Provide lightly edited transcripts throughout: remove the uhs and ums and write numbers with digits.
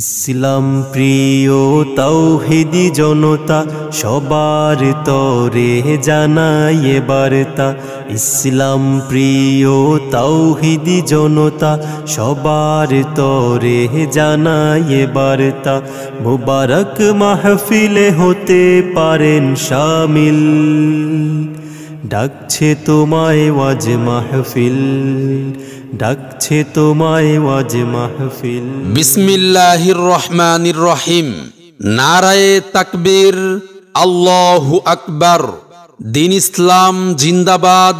ইসলাম প্রিয় তাওহীদি জনতা সবার তরে জানায় বার্তা। ইসলাম প্রিয় তাওহীদি জনতা সবার তরে জানায় বার্তা। মুবারক মাহফিলে হতে পারেন শামিল, ডাকছে তোমায় ওয়াজ মাহফিল, ডাকছে তোমায় ওয়াজ মাহফিল। বিসমিল্লাহির রহমানির রহিম। নারায়ে তাকবীর, আল্লাহু আকবার। দিন ইসলাম জিন্দাবাদ,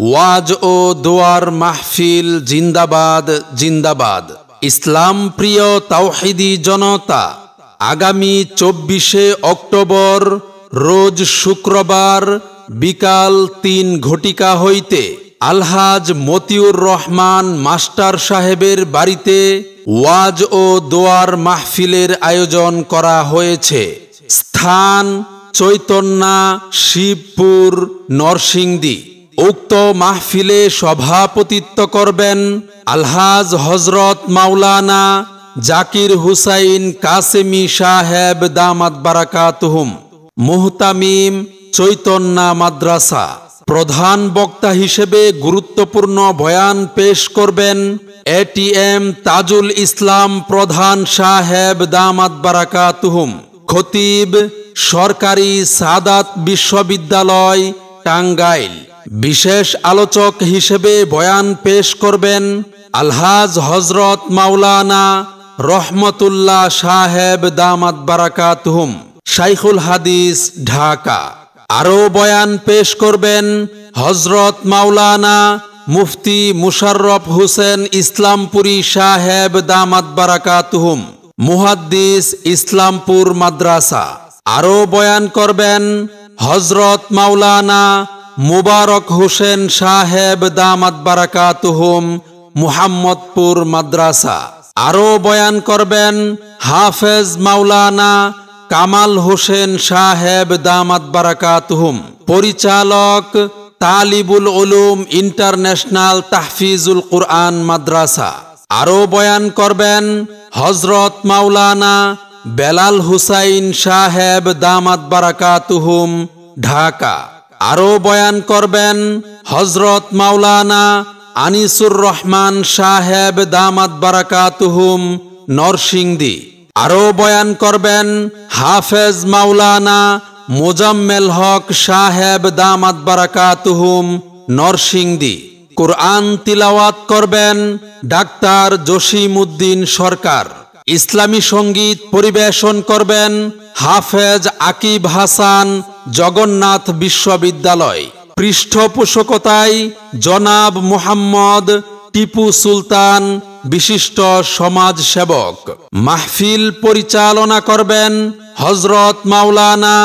ওয়াজ ও দোয়ার মাহফিল জিন্দাবাদ জিন্দাবাদ। ইসলাম প্রিয় তাওহীদি জনতা, আগামী 24শে অক্টোবর রোজ শুক্রবার বিকাল 3 ঘটিকা হইতে আলহাজ মতিউর রহমান মাস্টার সাহেবের বাড়িতে ওয়াজ ও দোয়ার মাহফিলের আয়োজন করা হয়েছে। স্থান চৈতন্যা, শিবপুর, নরসিংদী। উক্ত মাহফিলে সভাপতিত্ব করবেন আলহাজ হযরত মাওলানা জাকির হুসাইন কাসেমি সাহেব দামাত বারাকাতুহুম, মুহতামিম চৈতন্যা মাদ্রাসা। প্রধান বক্তা হিসেবে গুরুত্বপূর্ণ বয়ান পেশ করবেন এটিএম তাজুল ইসলাম প্রধান সাহেব দামাত বারাকাতুহুম, খতিব সরকারি সাদাত বিশ্ববিদ্যালয় টাঙ্গাইল। বিশেষ আলোচক হিসেবে বয়ান পেশ করবেন আলহাজ হযরত মাওলানা রহমতুল্লাহ সাহেব দামাত বারাকাতুহুম, শাইখুল হাদিস ঢাকা। আরও বয়ান পেশ করবেন হযরত মাওলানা মুফতি মুশাররফ হোসেন ইসলামপুরী সাহেব দামাত বারাকাতুহুম, মুহাদ্দিস ইসলামপুর মাদ্রাসা। আরও বয়ান করবেন হযরত মাওলানা মুবারক হোসেন সাহেব দামাত বারাকাতুহুম, মুহাম্মদপুর মাদ্রাসা। আরও বয়ান করবেন হাফেজ মাওলানা কামাল হোসেন সাহেব দামাত বারাকাতুহুম, পরিচালক তালিবুল উলুম ইন্টারন্যাশনাল তাহফিজুল কুরআন মাদ্রাসা। আরও বয়ান করবেন হযরত মাওলানা বেলাল হুসাইন সাহেব দামাত বারাকাতুহুম, ঢাকা। আরও বয়ান করবেন হযরত মাওলানা আনিসুর রহমান সাহেব দামাত বারাকাতুহুম, নরসিংদী। আরও বয়ান করবেন হাফেজ মাওলানা মোজাম্মেল হক সাহেব দামাত বারাকাতুহুম, নরসিংদী। কুরআন তিলাওয়াত করবেন ডাক্তার জসিমউদ্দিন সরকার। ইসলামী সঙ্গীত পরিবেশন করবেন হাফেজ আকিব হাসান, জগন্নাথ বিশ্ববিদ্যালয়। পৃষ্ঠপোষকতায় জনাব মুহাম্মদ টিপু সুলতান, বিশিষ্ট সমাজ সেবক। মাহফিল পরিচালনা করবেন হযরত মাওলানা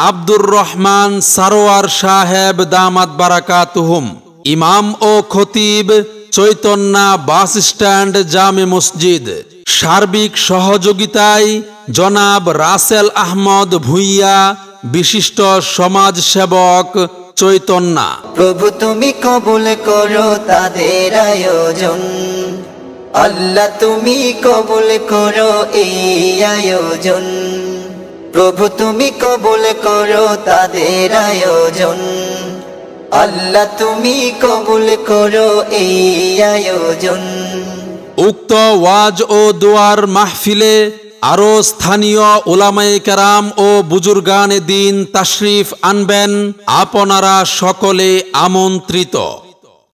আব্দুর রহমান সারোয়ার সাহেব দামাত বারাকাতুহুম, ইমাম ও খতিব চৈতন্যা বাস স্ট্যান্ড জামে মসজিদ। সার্বিক সহযোগিতায় জনাব রাসেল আহমদ ভুইয়া, বিশিষ্ট সমাজ সেবক চৈতন্যা। প্রভু তুমি কবুল করো তাদের আয়োজন, আল্লাহ তুমি কবুল করো এই আয়োজন। প্রভু তুমি কবুল করো তাদের আয়োজন, আল্লাহ তুমি কবুল করো এই আয়োজন। উক্ত ওয়াজ ও দোয়ার মাহফিলে আরো স্থানীয় উলামায়ে কেরাম ও বুজুর্গানে দ্বীন তাশরিফ আনবেন। আপনারা সকলে আমন্ত্রিত।